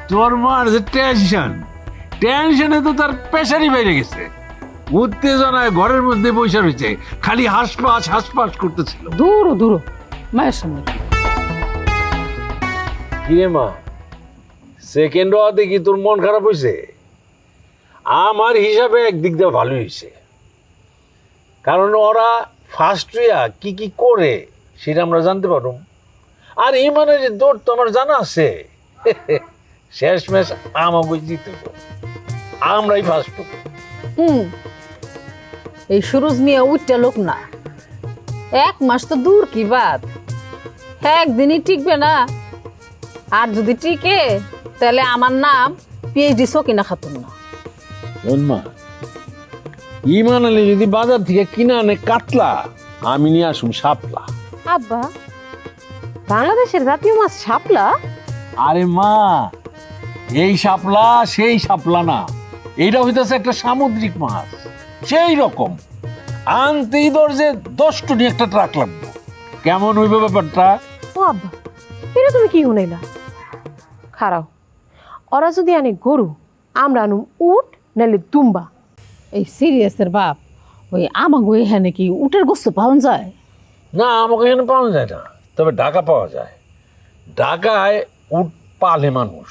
তোর মার যে টেনশনে তো তার প্রেশারই বেড়ে গেছে, উত্তেজনায় ঘরের মধ্যে বসে রয়েছে, খালি হাসপাস করতেছিল। দূর দূর মায়ের সামনে কিরে মা, সেকেন্ড হওয়াতে কি তোর মন খারাপ হয়েছে? আমার হিসাবে একদিক দিয়ে ভালোই হয়েছে, কারণ ওরা ফার্স্ট হইয়া কি কি করে সেটা আমরা জানতে পারব। আর ইমানের যে দৌড় তো আমার জানা আছে, শেষমেশ আমাকে জিতে আমরাই ফার্স্ট হব। এই সুরজ মিয়া উঠটা লোক না, 1 মাস তো দূর কি বাদ, একদিনই টিকবে না। আর যদি টিকে তাহলে আমার নাম পিএইচডি সকিনা খাতুন না। মা, ইমান আলী যদি বাজার থেকে কিনে আনে কাতলা, আমি নিয়ে আসুন শাপলা। আব্বা, বাংলাদেশের জাতীয় মাছ শাপলা? আরে মা, এই শাপলা সেই শাপলা না, এইটা হইতেছে একটা সামুদ্রিক মাছ, সেই রকম আনতেই দরজে 10 টনি একটা ট্রাক লাগবে। কেমন হইবে ব্যাপারটা? ও আব্বা, এটা তুমি কি শুনাইলা? খারাও, ওরা যদি আনে গরু, আমরা আনুম উট নাহলে দুম্বা। এই সিরিয়াসের বাপ, ওই আমাগো এখানে কি উটের গোস্ত পাওয়া যায়? না, আমাকে এখানে পাওয়া যায় না, তবে ঢাকা পাওয়া যায়। ঢাকায় উট পালে মানুষ।